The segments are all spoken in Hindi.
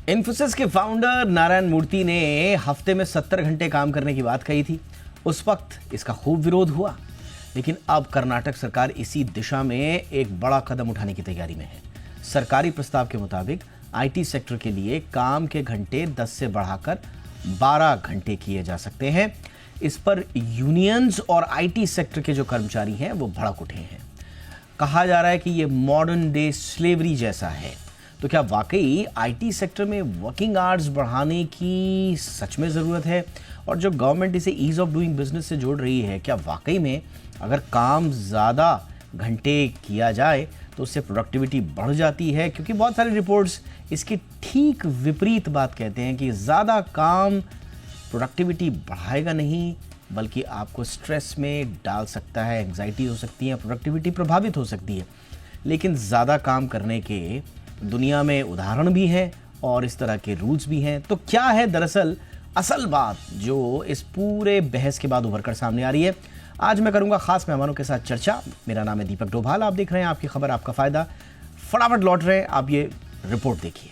इन्फोसिस के फाउंडर नारायण मूर्ति ने हफ्ते में 70 घंटे काम करने की बात कही थी। उस वक्त इसका खूब विरोध हुआ, लेकिन अब कर्नाटक सरकार इसी दिशा में एक बड़ा कदम उठाने की तैयारी में है। सरकारी प्रस्ताव के मुताबिक आईटी सेक्टर के लिए काम के घंटे 10 से बढ़ाकर 12 घंटे किए जा सकते हैं। इस पर यूनियंस और आईटी सेक्टर के जो कर्मचारी हैं वो भड़क उठे हैं। कहा जा रहा है कि ये मॉडर्न डे स्लेवरी जैसा है। तो क्या वाकई आईटी सेक्टर में वर्किंग आवर्स बढ़ाने की सच में ज़रूरत है? और जो गवर्नमेंट इसे ईज़ ऑफ डूइंग बिजनेस से जोड़ रही है, क्या वाकई में अगर काम ज़्यादा घंटे किया जाए तो उससे प्रोडक्टिविटी बढ़ जाती है? क्योंकि बहुत सारी रिपोर्ट्स इसकी ठीक विपरीत बात कहते हैं कि ज़्यादा काम प्रोडक्टिविटी बढ़ाएगा नहीं, बल्कि आपको स्ट्रेस में डाल सकता है, एंग्जाइटी हो सकती है, प्रोडक्टिविटी प्रभावित हो सकती है। लेकिन ज़्यादा काम करने के दुनिया में उदाहरण भी हैं और इस तरह के रूल्स भी हैं। तो क्या है दरअसल असल बात जो इस पूरे बहस के बाद उभर कर सामने आ रही है? आज मैं करूंगा खास मेहमानों के साथ चर्चा। मेरा नाम है दीपक डोभाल, आप देख रहे हैं आपकी खबर आपका फायदा। फटाफट लौट रहे हैं, आप ये रिपोर्ट देखिए।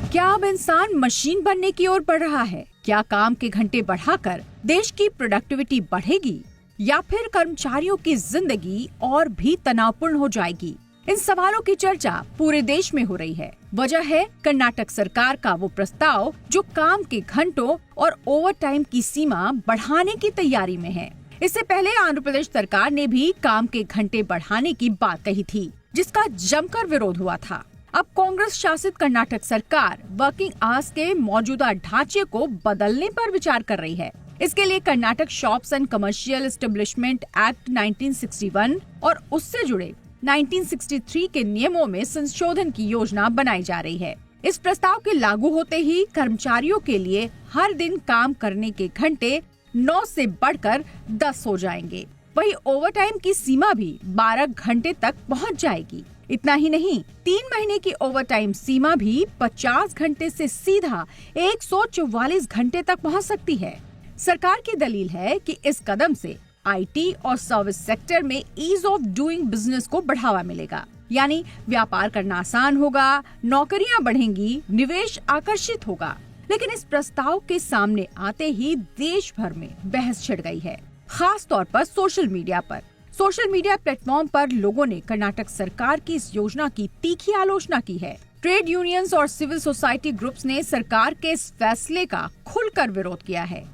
क्या अब इंसान मशीन बनने की ओर बढ़ रहा है? क्या काम के घंटे बढ़ाकर देश की प्रोडक्टिविटी बढ़ेगी या फिर कर्मचारियों की जिंदगी और भी तनावपूर्ण हो जाएगी? इन सवालों की चर्चा पूरे देश में हो रही है। वजह है कर्नाटक सरकार का वो प्रस्ताव जो काम के घंटों और ओवरटाइम की सीमा बढ़ाने की तैयारी में है। इससे पहले आंध्र प्रदेश सरकार ने भी काम के घंटे बढ़ाने की बात कही थी, जिसका जमकर विरोध हुआ था। अब कांग्रेस शासित कर्नाटक सरकार वर्किंग आवर्स के मौजूदा ढांचे को बदलने पर विचार कर रही है। इसके लिए Karnataka shops and commercial establishment act 1961 और उससे जुड़े 1963 के नियमों में संशोधन की योजना बनाई जा रही है। इस प्रस्ताव के लागू होते ही कर्मचारियों के लिए हर दिन काम करने के घंटे 9 से बढ़कर 10 हो जाएंगे। वहीं ओवरटाइम की सीमा भी 12 घंटे तक पहुंच जाएगी। इतना ही नहीं, 3 महीने की ओवरटाइम सीमा भी 50 घंटे से सीधा 144 घंटे तक पहुंच सकती है। सरकार की दलील है कि इस कदम से आईटी और सर्विस सेक्टर में ईज ऑफ डूइंग बिजनेस को बढ़ावा मिलेगा, यानी व्यापार करना आसान होगा, नौकरियां बढ़ेंगी, निवेश आकर्षित होगा। लेकिन इस प्रस्ताव के सामने आते ही देश भर में बहस छिड़ गई है, खास तौर पर सोशल मीडिया पर। सोशल मीडिया प्लेटफॉर्म पर लोगों ने कर्नाटक सरकार की इस योजना की तीखी आलोचना की है। ट्रेड यूनियंस और सिविल सोसाइटी ग्रुप्स ने सरकार के इस फैसले का खुलकर विरोध किया है।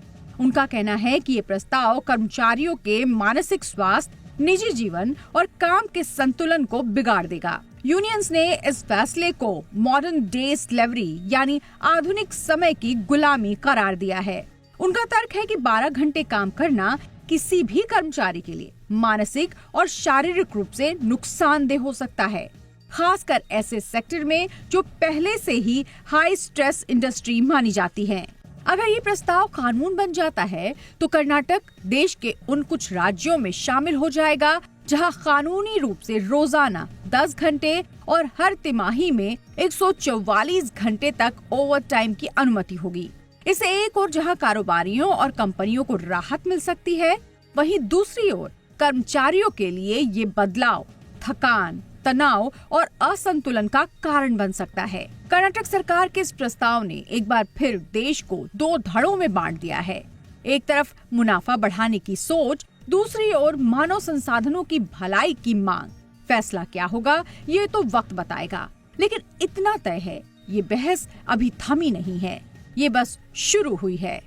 उनका कहना है कि ये प्रस्ताव कर्मचारियों के मानसिक स्वास्थ्य, निजी जीवन और काम के संतुलन को बिगाड़ देगा। यूनियंस ने इस फैसले को मॉडर्न डे स्लेवरी यानी आधुनिक समय की गुलामी करार दिया है। उनका तर्क है कि 12 घंटे काम करना किसी भी कर्मचारी के लिए मानसिक और शारीरिक रूप से नुकसानदेह हो सकता है, खासकर ऐसे सेक्टर में जो पहले से ही हाई स्ट्रेस इंडस्ट्री मानी जाती है। अगर ये प्रस्ताव कानून बन जाता है तो कर्नाटक देश के उन कुछ राज्यों में शामिल हो जाएगा जहां कानूनी रूप से रोजाना 10 घंटे और हर तिमाही में 144 घंटे तक ओवरटाइम की अनुमति होगी। इससे एक ओर जहां कारोबारियों और कंपनियों को राहत मिल सकती है, वहीं दूसरी ओर कर्मचारियों के लिए ये बदलाव थकान, तनाव और असंतुलन का कारण बन सकता है। कर्नाटक सरकार के इस प्रस्ताव ने एक बार फिर देश को 2 धड़ों में बांट दिया है। एक तरफ मुनाफा बढ़ाने की सोच, दूसरी ओर मानव संसाधनों की भलाई की मांग। फैसला क्या होगा ये तो वक्त बताएगा, लेकिन इतना तय है, ये बहस अभी थमी नहीं है, ये बस शुरू हुई है।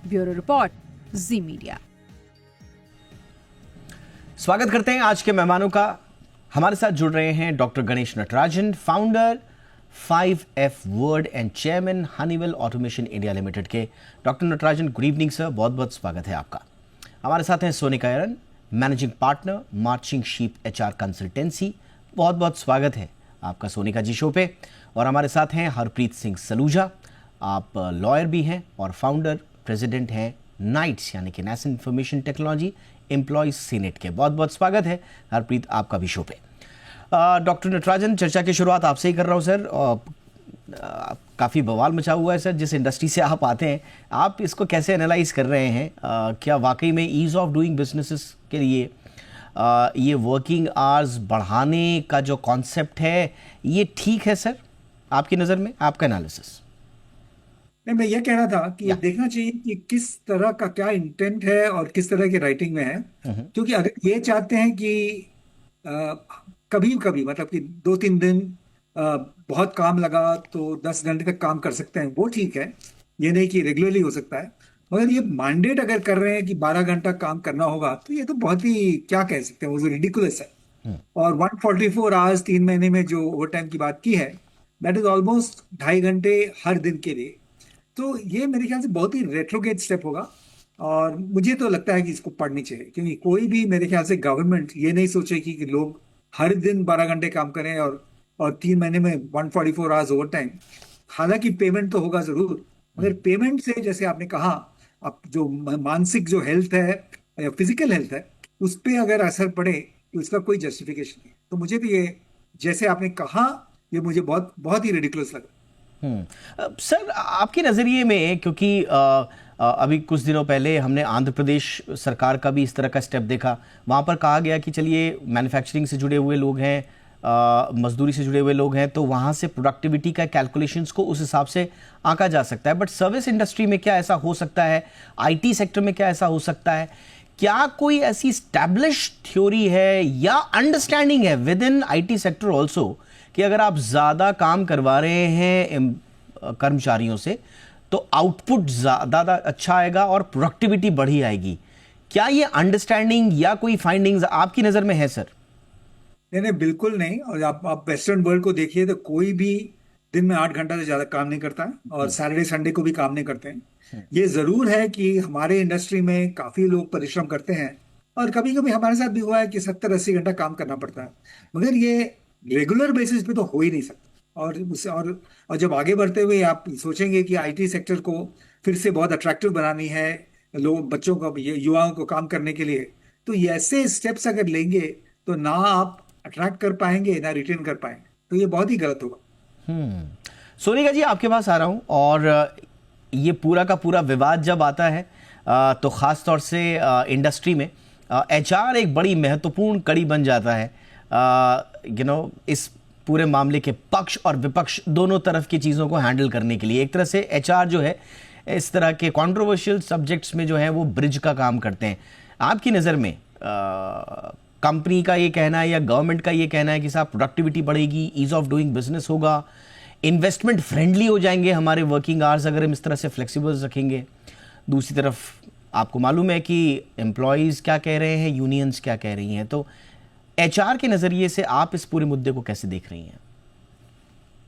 ब्यूरो रिपोर्ट, जी मीडिया। स्वागत करते हैं आज के मेहमानों का। हमारे साथ जुड़ रहे हैं doctor Ganesh Natarajan, founder 5F world and chairman Honeywell automation India limited के। Doctor Natarajan, good evening sir, बहुत बहुत स्वागत है आपका। हमारे साथ हैं Sonika Aeran, managing partner, Marching Sheep HR consultancy. बहुत बहुत स्वागत है आपका सोनिका जी शो पे। और हमारे साथ हैं हरप्रीत सिंह सलूजा, आप लॉयर भी हैं और फाउंडर प्रेसिडेंट हैं नाइट्स यानी कि national information technology employees senate के। बहुत बहुत स्वागत है हरप्रीत आपका भी शो पे। डॉक्टर नटराजन, चर्चा की शुरुआत आपसे ही कर रहा हूँ सर। काफ़ी बवाल मचा हुआ है सर, जिस इंडस्ट्री से आप आते हैं, आप इसको कैसे एनालाइज कर रहे हैं? क्या वाकई में ईज़ ऑफ डूइंग बिजनेसेस के लिए ये वर्किंग आवर्स बढ़ाने का जो कॉन्सेप्ट है, ये ठीक है सर आपकी नज़र में? आपका एनालिसिस। नहीं, मैं ये कह रहा था कि ये या देखना चाहिए कि किस तरह का क्या इंटेंट है और किस तरह की राइटिंग में है। क्योंकि अगर ये चाहते हैं कि कभी कभी मतलब कि 2-3 दिन बहुत काम लगा तो 10 घंटे तक काम कर सकते हैं, वो ठीक है। ये नहीं कि रेगुलरली हो सकता है। मगर ये मैंडेट अगर कर रहे हैं कि 12 घंटा काम करना होगा, तो ये तो बहुत ही क्या कह सकते हैं, वो रिडिकुलस है। और 144 आवर्स 3 महीने में जो ओवर टाइम की बात की है, दैट इज ऑलमोस्ट 2.5 घंटे हर दिन के लिए। तो ये मेरे ख्याल से बहुत ही रेट्रोगेट स्टेप होगा। और मुझे तो लगता है कि इसको पढ़नी चाहिए, क्योंकि कोई भी मेरे ख्याल से गवर्नमेंट ये नहीं सोचेगी कि लोग हर दिन 12 घंटे काम करें और 3 महीने में 144 आवर्स ओवर टाइम। हालांकि पेमेंट तो होगा जरूर, मगर पेमेंट से, जैसे आपने कहा, अब जो मानसिक जो हेल्थ है या फिजिकल हेल्थ है, उस पर अगर असर पड़े तो इसका कोई जस्टिफिकेशन नहीं। तो मुझे भी ये, जैसे आपने कहा, ये मुझे बहुत बहुत ही रिडिकुलस लगा। सर, आपके नज़रिए में, क्योंकि अभी कुछ दिनों पहले हमने आंध्र प्रदेश सरकार का भी इस तरह का स्टेप देखा। वहाँ पर कहा गया कि चलिए, मैन्युफैक्चरिंग से जुड़े हुए लोग हैं, मजदूरी से जुड़े हुए लोग हैं, तो वहाँ से प्रोडक्टिविटी का कैलकुलेशंस को उस हिसाब से आंका जा सकता है। बट सर्विस इंडस्ट्री में क्या ऐसा हो सकता है? आईटी सेक्टर में क्या ऐसा हो सकता है? क्या कोई ऐसी स्टैब्लिश थ्योरी है या अंडरस्टैंडिंग है with in IT sector also कि अगर आप ज़्यादा काम करवा रहे हैं कर्मचारियों से, तो आउटपुट ज़्यादा अच्छा आएगा और प्रोडक्टिविटी बढ़ी आएगी? क्या ये अंडरस्टैंडिंग या कोई फाइंडिंग्स आपकी नज़र में है सर? नहीं नहीं, बिल्कुल नहीं। और आप वेस्टर्न वर्ल्ड को देखिए तो कोई भी दिन में 8 घंटा से ज्यादा काम नहीं करता है, और सैटरडे संडे को भी काम नहीं करते हैं। ये जरूर है कि हमारे इंडस्ट्री में काफी लोग परिश्रम करते हैं, और कभी कभी हमारे साथ भी हुआ है कि 70-80 घंटा काम करना पड़ता है। मगर ये रेगुलर बेसिस पे तो हो ही नहीं सकता। और उस और जब आगे बढ़ते हुए आप सोचेंगे कि आईटी सेक्टर को फिर से बहुत अट्रैक्टिव बनानी है, लोग, बच्चों को, युवाओं को काम करने के लिए, तो ये ऐसे स्टेप्स अगर लेंगे तो ना आप अट्रैक्ट कर पाएंगे ना रिटेन कर पाएंगे। तो ये बहुत ही गलत होगा। सोनिका जी, आपके पास आ रहा हूं। और ये पूरा का पूरा विवाद जब आता है, तो ख़ास तौर से इंडस्ट्री में एचआर एक बड़ी महत्वपूर्ण कड़ी बन जाता है। इस पूरे मामले के पक्ष और विपक्ष दोनों तरफ की चीज़ों को हैंडल करने के लिए एक तरह से एचआर जो है, इस तरह के कंट्रोवर्शियल सब्जेक्ट्स में जो है वो ब्रिज का काम करते हैं। आपकी नज़र में कंपनी का ये कहना है या गवर्नमेंट का ये कहना है कि साहब प्रोडक्टिविटी बढ़ेगी, ईज ऑफ डूइंग बिजनेस होगा, इन्वेस्टमेंट फ्रेंडली हो जाएंगे हमारे वर्किंग आवर्स अगर हम इस तरह से फ्लेक्सिबल रखेंगे। दूसरी तरफ आपको मालूम है कि एम्प्लॉयज़ क्या कह रहे हैं, यूनियंस क्या कह रही हैं। तो एचआर के नज़रिए से आप इस पूरे मुद्दे को कैसे देख रही हैं?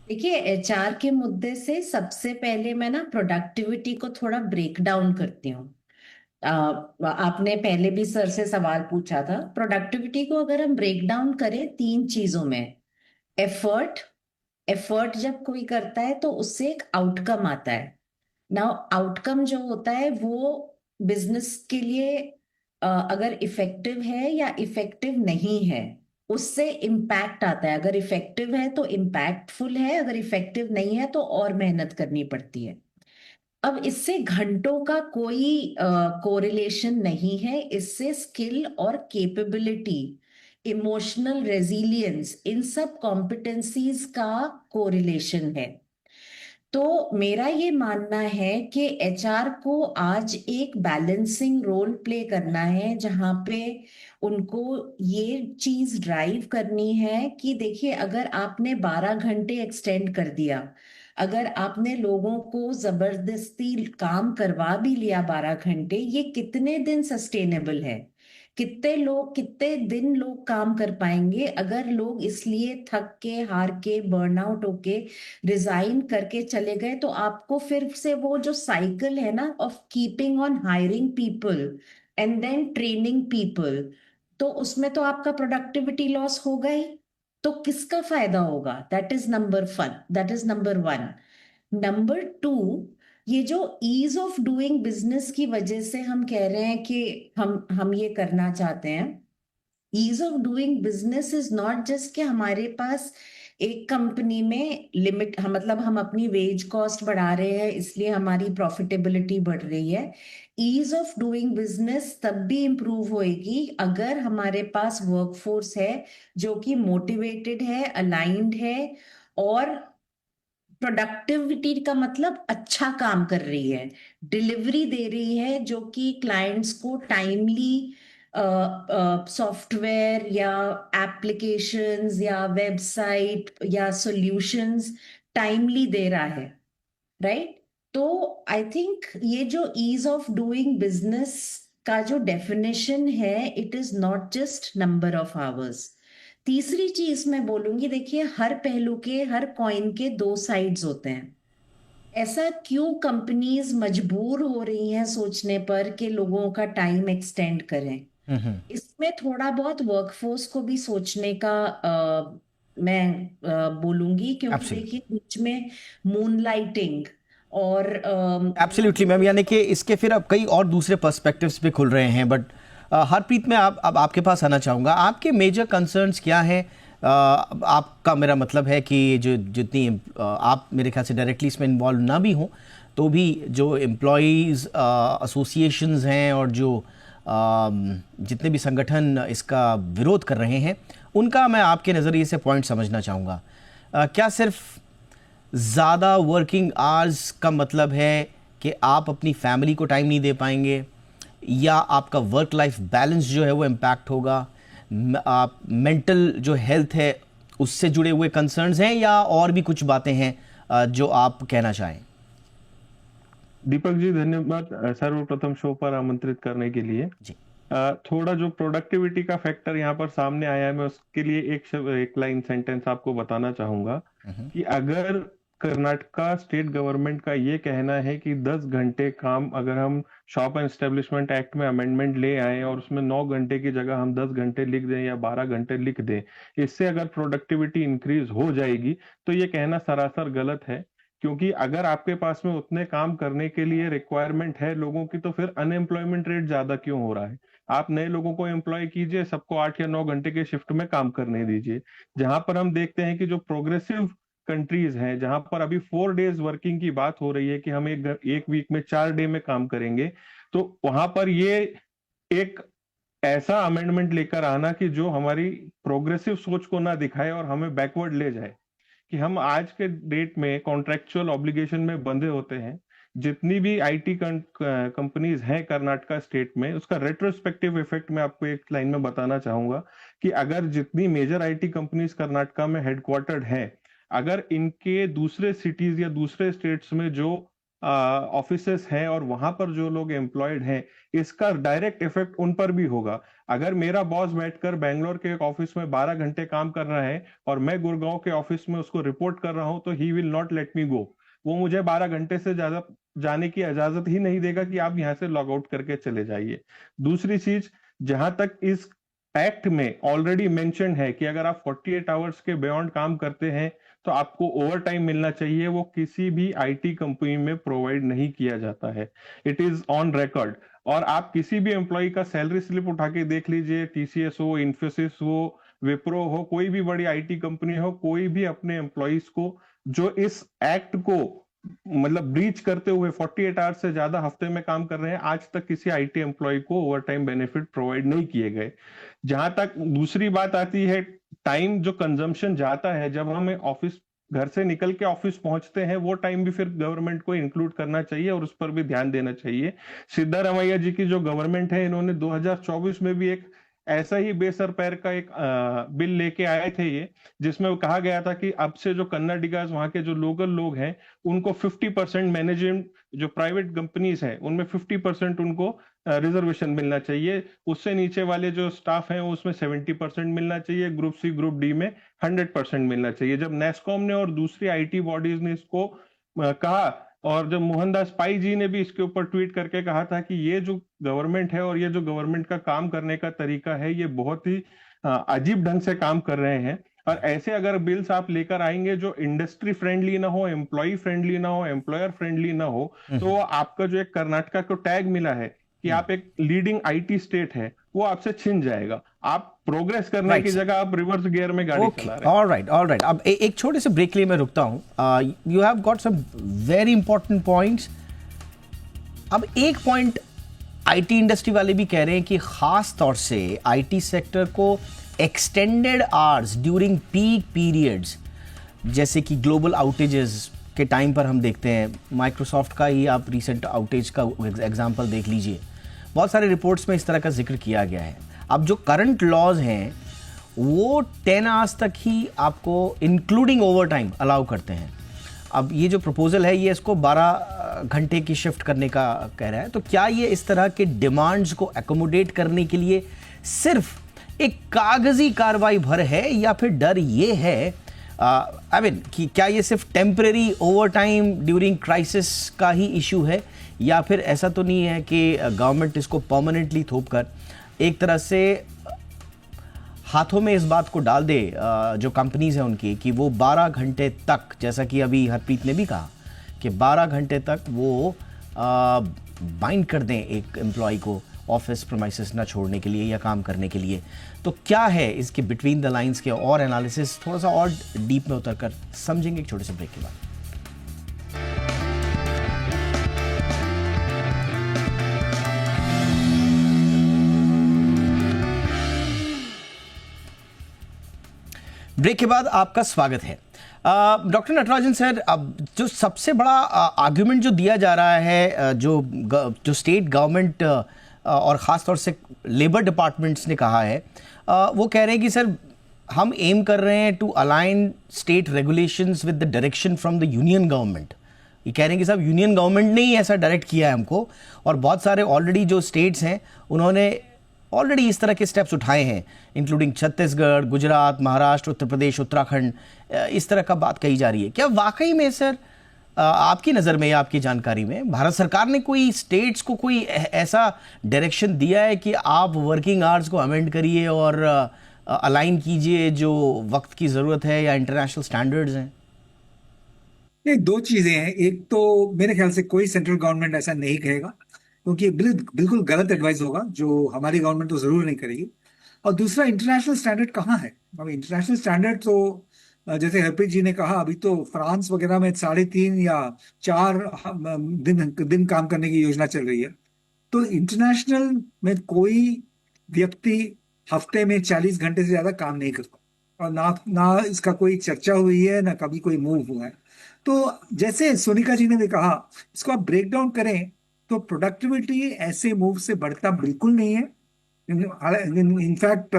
देखिए, एचआर के मुद्दे से सबसे पहले मैं ना प्रोडक्टिविटी को थोड़ा ब्रेक डाउन करती हूँ। आपने पहले भी सर से सवाल पूछा था। प्रोडक्टिविटी को अगर हम ब्रेक डाउन करें 3 चीजों में, एफर्ट, एफर्ट जब कोई करता है तो उससे एक आउटकम आता है। नाउ आउटकम जो होता है वो बिजनेस के लिए अगर इफेक्टिव है या इफेक्टिव नहीं है, उससे इम्पैक्ट आता है। अगर इफेक्टिव है तो इम्पैक्टफुल है, अगर इफेक्टिव नहीं है तो और मेहनत करनी पड़ती है। अब इससे घंटों का कोई कोरिलेशन नहीं है। इससे स्किल और कैपेबिलिटी, इमोशनल रेजिलियंस, इन सब कॉम्पिटेंसीज का कोरिलेशन है। तो मेरा ये मानना है कि एचआर को आज एक बैलेंसिंग रोल प्ले करना है, जहां पे उनको ये चीज ड्राइव करनी है कि देखिए, अगर आपने 12 घंटे एक्सटेंड कर दिया, अगर आपने लोगों को जबरदस्ती काम करवा भी लिया 12 घंटे, ये कितने दिन सस्टेनेबल है? कितने लोग, कितने दिन लोग काम कर पाएंगे? अगर लोग इसलिए थक के, हार के, बर्नआउट होके रिजाइन करके चले गए, तो आपको फिर से वो जो साइकिल है ना of keeping on hiring people and then training people, तो उसमें तो आपका प्रोडक्टिविटी लॉस होगा ही। तो किसका फायदा होगा? That is number one. Number two, ये जो ईज ऑफ डूइंग बिजनेस की वजह से हम कह रहे हैं कि हम ये करना चाहते हैं, ease of doing business is not just कि हमारे पास एक कंपनी में लिमिट, मतलब हम अपनी वेज कॉस्ट बढ़ा रहे हैं इसलिए हमारी प्रॉफिटेबिलिटी बढ़ रही है। ईज ऑफ डूइंग बिजनेस तब भी इंप्रूव होएगी अगर हमारे पास वर्कफोर्स है जो कि मोटिवेटेड है, अलाइंड है, और प्रोडक्टिविटी का मतलब अच्छा काम कर रही है, डिलीवरी दे रही है जो कि क्लाइंट्स को टाइमली सॉफ्टवेयर या एप्लीकेशंस या वेबसाइट या सॉल्यूशंस टाइमली दे रहा है, राइट? तो आई थिंक ये जो ईज ऑफ डूइंग बिजनेस का जो डेफिनेशन है, it is not just number of hours. तीसरी चीज मैं बोलूंगी, देखिए हर पहलू के, हर कॉइन के दो साइड्स होते हैं। ऐसा क्यों कंपनीज मजबूर हो रही हैं सोचने पर कि लोगों का टाइम एक्सटेंड करें? इसमें थोड़ा बहुत वर्कफोर्स को भी सोचने का मैं बोलूंगी, क्योंकि एब्सोल्युटली, देखिए बीच में मूनलाइटिंग और एब्सोल्युटली मैम, यानी कि इसके फिर अब कई और दूसरे पर्सपेक्टिव्स भी खुल रहे हैं। बट हरप्रीत, मैं अब आपके पास आना चाहूँगा। आपके मेजर कंसर्न्स क्या हैं? आपका, मेरा मतलब है कि जो जितनी आप मेरे ख्याल से डायरेक्टली इसमें इन्वॉल्व ना भी हों तो भी जो एम्प्लॉयज़ एसोसिएशंस हैं और जो जितने भी संगठन इसका विरोध कर रहे हैं, उनका मैं आपके नज़रिए से पॉइंट समझना चाहूँगा। क्या सिर्फ ज़्यादा वर्किंग आवर्स का मतलब है कि आप अपनी फैमिली को टाइम नहीं दे पाएंगे, या आपका वर्क लाइफ बैलेंस जो है वो इम्पैक्ट होगा, आप मेंटल जो हेल्थ है उससे जुड़े हुए कंसर्न्स हैं, या और भी कुछ बातें हैं जो आप कहना चाहें? दीपक जी, धन्यवाद सर्वप्रथम शो पर आमंत्रित करने के लिए। जी। थोड़ा जो प्रोडक्टिविटी का फैक्टर यहाँ पर सामने आया है, मैं उसके लिए एक लाइन सेंटेंस आपको बताना चाहूंगा कि अगर कर्नाटका स्टेट गवर्नमेंट का ये कहना है कि 10 घंटे काम, अगर हम शॉप एंड एस्टेब्लिशमेंट एक्ट में अमेंडमेंट ले आए और उसमें 9 घंटे की जगह हम 10 घंटे लिख दें या 12 घंटे लिख दें, इससे अगर प्रोडक्टिविटी इंक्रीज हो जाएगी, तो ये कहना सरासर गलत है। क्योंकि अगर आपके पास में उतने काम करने के लिए रिक्वायरमेंट है लोगों की, तो फिर अनएम्प्लॉयमेंट रेट ज्यादा क्यों हो रहा है? आप नए लोगों को एम्प्लॉय कीजिए, सबको 8 या 9 घंटे के शिफ्ट में काम करने दीजिए। जहां पर हम देखते हैं कि जो प्रोग्रेसिव कंट्रीज हैं, जहां पर अभी 4 डेज वर्किंग की बात हो रही है कि हम एक वीक में 4 डे में काम करेंगे, तो वहां पर ये एक ऐसा अमेंडमेंट लेकर आना कि जो हमारी प्रोग्रेसिव सोच को ना दिखाए और हमें बैकवर्ड ले जाए, कि हम आज के डेट में कॉन्ट्रेक्चुअल ऑब्लिगेशन में बंधे होते हैं। जितनी भी आईटी कंपनीज हैं कर्नाटका स्टेट में, उसका रेट्रोस्पेक्टिव इफेक्ट मैं आपको एक लाइन में बताना चाहूंगा कि अगर जितनी मेजर आईटी कंपनीज कर्नाटका में हेडक्वार्टर्ड हैं, अगर इनके दूसरे सिटीज या दूसरे स्टेट्स में जो ऑफिसेस हैं और वहां पर जो लोग एम्प्लॉयड हैं, इसका डायरेक्ट इफेक्ट उन पर भी होगा। अगर मेरा बॉस बैठकर बैंगलोर के एक ऑफिस में 12 घंटे काम कर रहा है और मैं गुड़गांव के ऑफिस में उसको रिपोर्ट कर रहा हूं, तो he will not let me go. वो मुझे 12 घंटे से ज्यादा जाने की इजाजत ही नहीं देगा कि आप यहां से लॉग आउट करके चले जाइए। दूसरी चीज, जहां तक इस एक्ट में ऑलरेडी मेंशन है कि अगर आप 48 आवर्स के बियॉन्ड काम करते हैं तो आपको ओवर टाइम मिलना चाहिए, वो किसी भी आईटी कंपनी में प्रोवाइड नहीं किया जाता है। It is on record. और आप किसी भी एम्प्लॉय का सैलरी स्लिप उठा के देख लीजिए, टीसीएस हो, इन्फोसिस हो, विप्रो हो, कोई भी बड़ी आईटी कंपनी हो, कोई भी अपने एम्प्लॉयज को जो इस एक्ट को मतलब ब्रीच करते हुए 48 आवर्स से ज्यादा हफ्ते में काम कर रहे हैं, आज तक किसी आईटी एम्प्लॉय को ओवर टाइम बेनिफिट प्रोवाइड नहीं किए गए। जहां तक दूसरी बात आती है, टाइम जो कंजम्पशन जाता है जब हमें ऑफिस, घर से निकल के ऑफिस पहुंचते हैं, वो टाइम भी फिर गवर्नमेंट को इंक्लूड करना चाहिए और उस पर भी ध्यान देना चाहिए। सिद्धारमैया जी की जो गवर्नमेंट है, इन्होंने 2024 में भी एक ऐसा ही बेसर पैर का एक बिल लेके आए थे ये, जिसमें कहा गया था कि अब से जो कन्नाडिगास, वहां के जो लोकल लोग हैं, उनको 50% मैनेजमेंट, जो प्राइवेट कंपनीज हैं उनमें 50% उनको रिजर्वेशन मिलना चाहिए। उससे नीचे वाले जो स्टाफ हैं उसमें 70% मिलना चाहिए, ग्रुप सी ग्रुप डी में 100% मिलना चाहिए। जब नेस्कॉम ने और दूसरी आईटी बॉडीज ने इसको कहा, और जब मोहनदास पाई जी ने भी इसके ऊपर ट्वीट करके कहा था कि ये जो गवर्नमेंट है और ये जो गवर्नमेंट का काम करने का तरीका है, ये बहुत ही अजीब ढंग से काम कर रहे हैं, और ऐसे अगर बिल्स आप लेकर आएंगे जो इंडस्ट्री फ्रेंडली ना हो, एम्प्लॉय फ्रेंडली ना हो, एम्प्लॉयर फ्रेंडली ना हो, तो आपका जो एक कर्नाटका को टैग मिला है कि आप एक लीडिंग आईटी स्टेट है, वो आपसे छिन जाएगा। आप प्रोग्रेस करने की जगह आप रिवर्स गियर में गाड़ी चला रहे हैं। ऑलराइट। अब एक छोटे से ब्रेक के लिए मैं रुकता हूं। You have got some very important points. अब एक पॉइंट आईटी इंडस्ट्री वाले भी कह रहे हैं कि खास तौर से आईटी सेक्टर को extended hours during peak periods, जैसे कि ग्लोबल आउटेजेस के टाइम पर हम देखते हैं, माइक्रोसॉफ्ट का ही आप रिसेंट आउटेज का एग्जांपल देख लीजिए, बहुत सारे रिपोर्ट्स में इस तरह का जिक्र किया गया है। अब जो करंट लॉज हैं वो 10 आवर्स तक ही आपको इंक्लूडिंग ओवर टाइम अलाउ करते हैं। अब ये जो प्रपोजल है ये इसको 12 घंटे की शिफ्ट करने का कह रहा है। तो क्या ये इस तरह के डिमांड्स को एकोमोडेट करने के लिए सिर्फ एक कागजी कार्रवाई भर है, या फिर डर ये है आई मीन कि क्या ये सिर्फ temporary over time during crisis का ही इशू है, या फिर ऐसा तो नहीं है कि गवर्नमेंट इसको परमानेंटली थोप कर एक तरह से हाथों में इस बात को डाल दे जो कंपनीज हैं उनकी, कि वो 12 घंटे तक, जैसा कि अभी हरप्रीत ने भी कहा कि 12 घंटे तक वो बाइंड कर दें एक एम्प्लॉय को ऑफिस प्रीमाइसेस ना छोड़ने के लिए या काम करने के लिए। तो क्या है इसके बिटवीन द लाइंस के और एनालिसिस, थोड़ा सा और डीप में उतरकर समझेंगे एक छोटे से ब्रेक के बाद। ब्रेक के बाद आपका स्वागत है। डॉक्टर नटराजन सर, अब जो सबसे बड़ा आर्ग्यूमेंट जो दिया जा रहा है, जो स्टेट गवर्नमेंट और ख़ास तौर से लेबर डिपार्टमेंट्स ने कहा है, वो कह रहे हैं कि सर हम एम कर रहे हैं to align state regulations with the direction from the union government. ये कह रहे हैं कि साहब यूनियन गवर्नमेंट ने ही ऐसा डायरेक्ट किया है हमको, और बहुत सारे ऑलरेडी जो स्टेट्स हैं उन्होंने ऑलरेडी इस तरह के स्टेप्स उठाए हैं, इंक्लूडिंग छत्तीसगढ़, गुजरात, महाराष्ट्र, उत्तर प्रदेश, उत्तराखंड, इस तरह का बात कही जा रही है। क्या वाकई में सर आपकी नज़र में या आपकी जानकारी में भारत सरकार ने कोई स्टेट्स को कोई ऐसा डायरेक्शन दिया है कि आप वर्किंग आवर्स को अमेंड करिए और अलाइन कीजिए जो वक्त की ज़रूरत है या इंटरनेशनल स्टैंडर्ड्स हैं? नहीं, दो चीजें हैं। एक तो मेरे ख्याल से कोई सेंट्रल गवर्नमेंट ऐसा नहीं कहेगा, क्योंकि बिल्कुुल गलत एडवाइस होगा, जो हमारी गवर्नमेंट तो जरूर नहीं करेगी। और दूसरा, इंटरनेशनल स्टैंडर्ड कहाँ है? अब इंटरनेशनल स्टैंडर्ड तो जैसे हरप्रीत जी ने कहा, अभी तो फ्रांस वगैरह में 3.5 या 4 दिन काम करने की योजना चल रही है। तो इंटरनेशनल में कोई व्यक्ति हफ्ते में 40 घंटे से ज्यादा काम नहीं करता, और ना इसका कोई चर्चा हुई है, ना कभी कोई मूव हुआ है। तो जैसे सोनिका जी ने भी कहा, इसको आप ब्रेक डाउन करें तो प्रोडक्टिविटी ऐसे मूव से बढ़ता बिल्कुल नहीं है। इनफैक्ट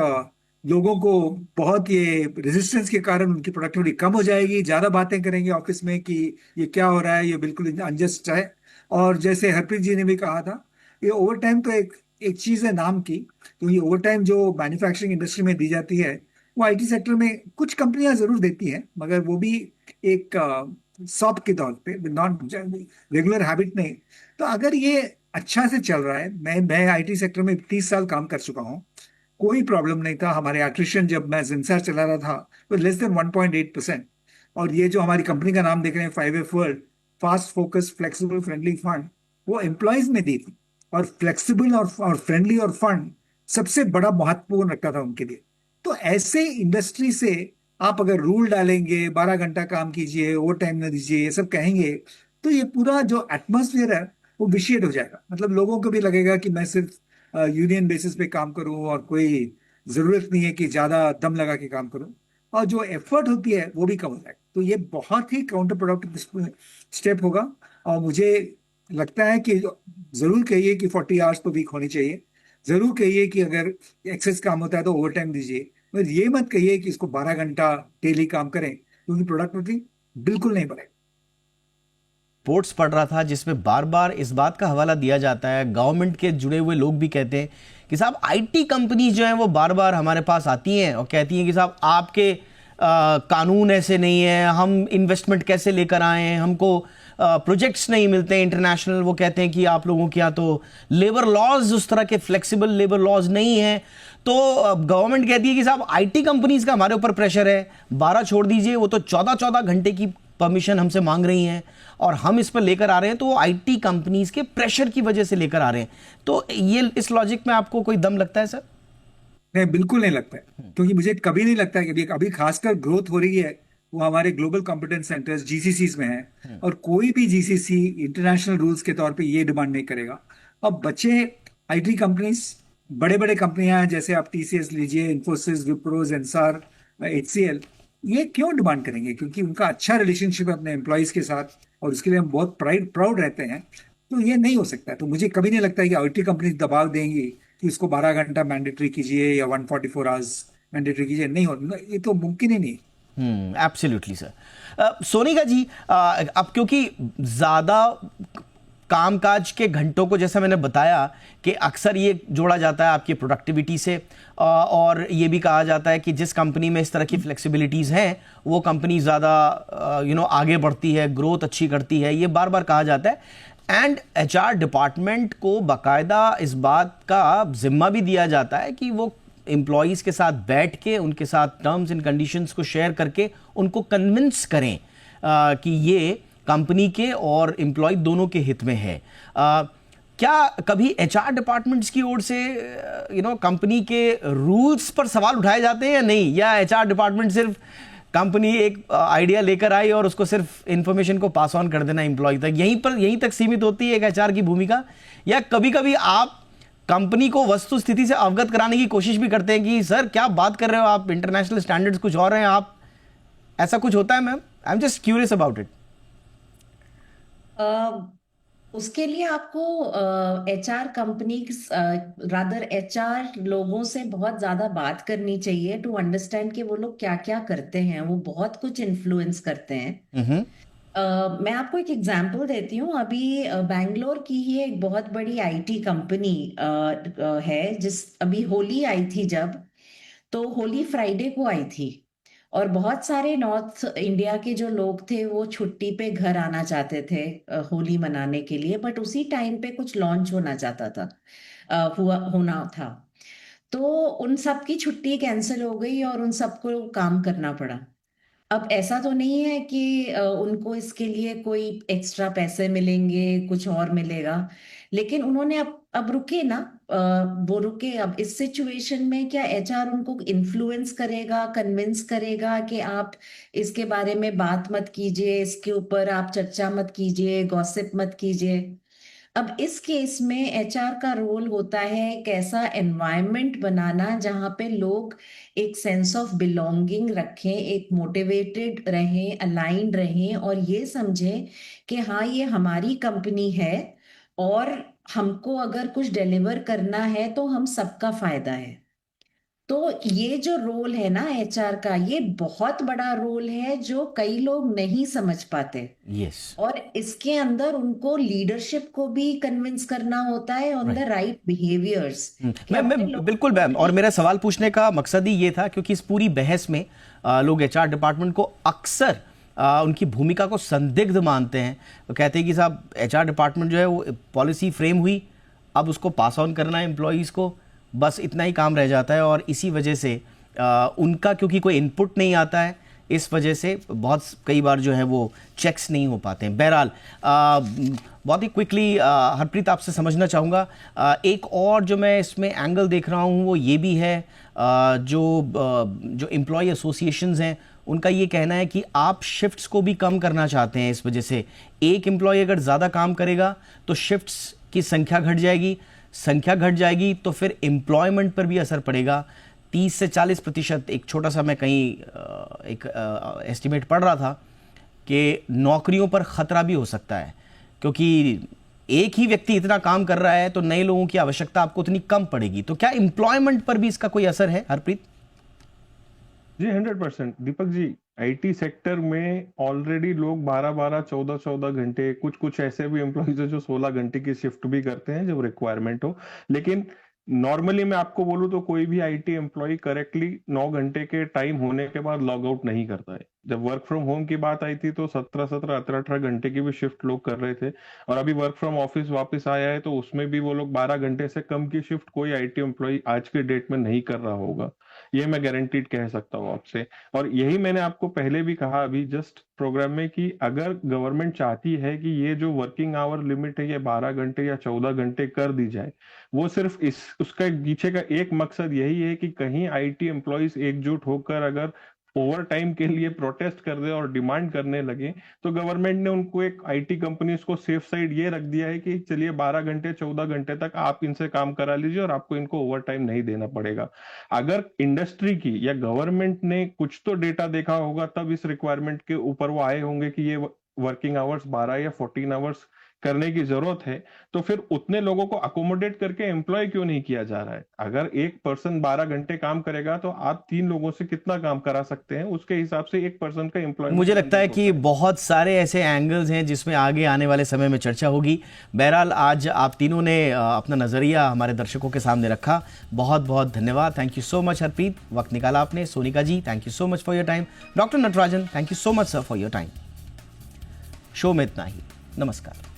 लोगों को बहुत ये रेजिस्टेंस के कारण उनकी प्रोडक्टिविटी कम हो जाएगी, ज्यादा बातें करेंगे ऑफिस में कि ये क्या हो रहा है, ये बिल्कुल अनजस्ट है। और जैसे हरप्रीत जी ने भी कहा था, ये ओवर टाइम तो एक चीज है नाम की। तो ये ओवर टाइम जो मैन्युफैक्चरिंग इंडस्ट्री में दी जाती है, वो आईटी सेक्टर में कुछ कंपनियां जरूर देती हैं, मगर वो भी एक सॉप के तौर पे, नॉट रेगुलर हैबिट नहीं। तो अगर ये अच्छा से चल रहा है, मैं आईटी सेक्टर में 30 साल काम कर चुका हूँ, कोई प्रॉब्लम नहीं था। हमारे एट्रिशन जब मैं जिंसार चला रहा था तो लेस देन 1.8%। और ये जो हमारी कंपनी का नाम देख रहे हैं 5F world, fast focus flexible friendly fund, वो एम्प्लॉयज में दी थी। और फ्लेक्सिबल और फ्रेंडली और फंड सबसे बड़ा महत्वपूर्ण रखता था उनके लिए। तो ऐसे इंडस्ट्री से आप अगर रूल डालेंगे, 12 घंटा काम कीजिए, ओवर टाइम न दीजिए, ये सब कहेंगे, तो ये पूरा जो एटमॉस्फेयर है वो विशिएट हो जाएगा। मतलब लोगों को भी लगेगा कि मैं सिर्फ यूनियन बेसिस पे काम करूं और कोई जरूरत नहीं है कि ज्यादा दम लगा के काम करूं, और जो एफर्ट होती है वो भी कम हो जाएगा। तो ये बहुत ही काउंटर प्रोडक्टिव स्टेप होगा। और मुझे लगता है कि जरूर कहिए कि 40 आवर्स तो वीक होनी चाहिए, जरूर कहिए कि अगर एक्सेस काम होता है तो ओवर टाइम दीजिए, मगर ये मत कहिए कि इसको 12 घंटा डेली काम करें, क्योंकि प्रोडक्टिविटी बिल्कुल नहीं बढ़ेगी। रिपोर्ट्स पढ़ रहा था जिसमें बार बार इस बात का हवाला दिया जाता है, गवर्नमेंट के जुड़े हुए लोग भी कहते हैं कि साहब आईटी कंपनी जो है वो बार बार हमारे पास आती हैं और कहती हैं कि साहब आपके कानून ऐसे नहीं है, हम इन्वेस्टमेंट कैसे लेकर आए हैं, हमको प्रोजेक्ट्स नहीं मिलते इंटरनेशनल। वो कहते हैं कि आप लोगों के यहाँ तो लेबर लॉज उस तरह के फ्लेक्सिबल लेबर लॉज नहीं है। तो गवर्नमेंट कहती है कि साहब आईटी कंपनीज का हमारे ऊपर प्रेशर है, 12 छोड़ दीजिए, वो तो 14-14 घंटे की परमिशन हमसे मांग रही हैं और हम इस पर लेकर आ रहे हैं, तो वो आईटी कंपनीज के प्रेशर की वजह से लेकर आ रहे हैं। तो ये इस लॉजिक में आपको कोई दम लगता है सर? नहीं, बिल्कुल नहीं लगता है, क्योंकि मुझे कभी नहीं लगता है कि अभी खासकर ग्रोथ हो रही है वो हमारे ग्लोबल कॉम्पिटेंस सेंटर्स जीसीसीज में है, और कोई भी जीसीसी इंटरनेशनल रूल्स के तौर पे ये डिमांड नहीं करेगा। अब बच्चे आईटी कंपनीज, बड़े बड़े कंपनियां हैं, जैसे आप टीसीएस लीजिए, इन्फोसिस, विप्रो, जेंसार, एचसीएल, ये क्यों डिमांड करेंगे? क्योंकि उनका अच्छा रिलेशनशिप है अपने एम्प्लॉयज के साथ, और उसके लिए हम बहुत प्राउड रहते हैं। तो ये नहीं हो सकता है। तो मुझे कभी नहीं लगता है कि आईटी कंपनी दबाव देंगी कि इसको 12 घंटा मैंडेटरी कीजिए या 144 आवर्स मैंडेटरी कीजिए। नहीं हो, ये तो मुमकिन ही नहीं। Absolutely sir. सोनिका जी, अब क्योंकि ज़्यादा कामकाज के घंटों को, जैसा मैंने बताया कि अक्सर ये जोड़ा जाता है आपकी प्रोडक्टिविटी से, और ये भी कहा जाता है कि जिस कंपनी में इस तरह की फ्लेक्सिबिलिटीज़ हैं वो कंपनी ज़्यादा आगे बढ़ती है, ग्रोथ अच्छी करती है, ये बार बार कहा जाता है। एंड एचआर डिपार्टमेंट को बाकायदा इस बात का जिम्मा भी दिया जाता है कि वो एम्प्लॉयज़ के साथ बैठ के उनके साथ टर्म्स एंड कंडीशंस को शेयर करके उनको कन्विंस करें कि ये कंपनी के और एम्प्लॉय दोनों के हित में है। क्या कभी एचआर डिपार्टमेंट्स की ओर से कंपनी के रूल्स पर सवाल उठाए जाते हैं या नहीं, या एचआर डिपार्टमेंट सिर्फ कंपनी एक आइडिया लेकर आई और उसको सिर्फ इंफॉर्मेशन को पास ऑन कर देना एम्प्लॉय तक, यहीं तक सीमित होती है एक एचआर की भूमिका? या कभी कभी आप कंपनी को वस्तु स्थिति से अवगत कराने की कोशिश भी करते हैं कि सर क्या बात कर रहे हो आप, इंटरनेशनल स्टैंडर्ड्स कुछ और हैं आप, ऐसा कुछ होता है? Ma'am, I am just curious about it. उसके लिए आपको एचआर कंपनी, रादर एचआर लोगों से बहुत ज्यादा बात करनी चाहिए टू अंडरस्टैंड कि वो लोग क्या क्या करते हैं। वो बहुत कुछ इन्फ्लुएंस करते हैं। मैं आपको एक एग्जांपल देती हूँ। अभी बैंगलोर की ही एक बहुत बड़ी आईटी कंपनी है, जिस अभी होली आई थी जब, तो होली फ्राइडे को आई थी, और बहुत सारे नॉर्थ इंडिया के जो लोग थे वो छुट्टी पे घर आना चाहते थे होली मनाने के लिए, बट उसी टाइम पे कुछ लॉन्च होना चाहता था, होना था। तो उन सब की छुट्टी कैंसिल हो गई और उन सबको काम करना पड़ा। अब ऐसा तो नहीं है कि उनको इसके लिए कोई एक्स्ट्रा पैसे मिलेंगे, कुछ और मिलेगा, लेकिन उन्होंने अब रुके ना, वो रुके। अब इस सिचुएशन में क्या एचआर उनको इन्फ्लुएंस करेगा, कन्विंस करेगा कि आप इसके बारे में बात मत कीजिए, इसके ऊपर आप चर्चा मत कीजिए, गॉसिप मत कीजिए? अब इस केस में एचआर का रोल होता है एक ऐसा एनवायरनमेंट बनाना जहां पे लोग एक सेंस ऑफ बिलोंगिंग रखें, एक मोटिवेटेड रहें, अलाइंड रहें, और ये समझें कि हाँ, ये हमारी कंपनी है और हमको अगर कुछ डिलीवर करना है तो हम सबका फायदा है। तो ये जो रोल है ना एचआर का, ये बहुत बड़ा रोल है जो कई लोग नहीं समझ पाते। यस, और इसके अंदर उनको लीडरशिप को भी कन्विंस करना होता है ऑन द राइट बिहेवियर्स। मैं बिल्कुल मैम, और मेरा सवाल पूछने का मकसद ही ये था क्योंकि इस पूरी बहस में लोग एचआर डिपार्टमेंट को अक्सर उनकी भूमिका को संदिग्ध मानते हैं। वो कहते हैं कि साहब एचआर डिपार्टमेंट जो है वो पॉलिसी फ्रेम हुई, अब उसको पास ऑन करना है एम्प्लॉयज़ को, बस इतना ही काम रह जाता है, और इसी वजह से उनका क्योंकि कोई इनपुट नहीं आता है, इस वजह से बहुत कई बार जो है वो चेक्स नहीं हो पाते हैं। बहरहाल बहुत ही क्विकली हरप्रीत आपसे समझना चाहूँगा, एक और जो मैं इसमें एंगल देख रहा हूँ वो ये भी है, जो एम्प्लॉय एसोसिएशंस हैं उनका ये कहना है कि आप शिफ्ट्स को भी कम करना चाहते हैं। इस वजह से एक एम्प्लॉय अगर ज़्यादा काम करेगा तो शिफ्ट्स की संख्या घट जाएगी, संख्या घट जाएगी तो फिर एम्प्लॉयमेंट पर भी असर पड़ेगा। 30 से 40%, एक छोटा सा मैं कहीं एक एस्टिमेट पढ़ रहा था कि नौकरियों पर ख़तरा भी हो सकता है, क्योंकि एक ही व्यक्ति इतना काम कर रहा है तो नए लोगों की आवश्यकता आपको उतनी कम पड़ेगी। तो क्या एम्प्लॉयमेंट पर भी इसका कोई असर है हरप्रीत? जी 100% दीपक जी, आईटी सेक्टर में ऑलरेडी लोग 12-12, 14-14 घंटे, कुछ ऐसे भी एम्प्लॉइज है जो 16 घंटे की शिफ्ट भी करते हैं जब रिक्वायरमेंट हो। लेकिन नॉर्मली मैं आपको बोलूं तो कोई भी आईटी एम्प्लॉय करेक्टली 9 घंटे के टाइम होने के बाद लॉग आउट नहीं करता है। जब वर्क फ्रॉम होम की बात आई थी तो 17-18 घंटे की भी शिफ्ट लोग कर रहे थे, और अभी वर्क फ्रॉम ऑफिस वापस आया है तो उसमें भी वो लोग 12 घंटे से कम की शिफ्ट कोई आईटी एम्प्लॉय आज के डेट में नहीं कर रहा होगा, ये मैं गारंटीड कह सकता हूँ आपसे। और यही मैंने आपको पहले भी कहा अभी जस्ट प्रोग्राम में कि अगर गवर्नमेंट चाहती है कि ये जो वर्किंग आवर लिमिट है ये 12 घंटे या 14 घंटे कर दी जाए, वो सिर्फ उसका पीछे का एक मकसद यही है कि कहीं आईटी एम्प्लॉयज एकजुट होकर अगर ओवर टाइम के लिए प्रोटेस्ट कर दे और डिमांड करने लगे, तो गवर्नमेंट ने उनको एक आईटी कंपनीज को सेफ साइड ये रख दिया है कि चलिए 12 घंटे 14 घंटे तक आप इनसे काम करा लीजिए और आपको इनको ओवर टाइम नहीं देना पड़ेगा। अगर इंडस्ट्री की या गवर्नमेंट ने कुछ तो डेटा देखा होगा तब इस रिक्वायरमेंट के ऊपर वो आए होंगे कि ये वर्किंग आवर्स 12 या 14 आवर्स करने की जरूरत है, तो फिर उतने लोगों को अकोमोडेट करके एम्प्लॉय क्यों नहीं किया जा रहा है? अगर एक पर्सन 12 घंटे काम करेगा तो आप 3 लोगों से कितना काम करा सकते हैं, उसके हिसाब से एक पर्सन का एम्प्लॉयमेंट। मुझे लगता है कि बहुत सारे ऐसे एंगल्स हैं जिसमें आगे आने वाले समय में चर्चा होगी। बहरहाल आज आप तीनों ने अपना नजरिया हमारे दर्शकों के सामने रखा, बहुत बहुत धन्यवाद। Thank you so much Harpreet, वक्त निकाला आपने। Sonika ji, thank you so much for your time. Doctor Natarajan, thank you so much sir for your time. Show में इतना ही, नमस्कार।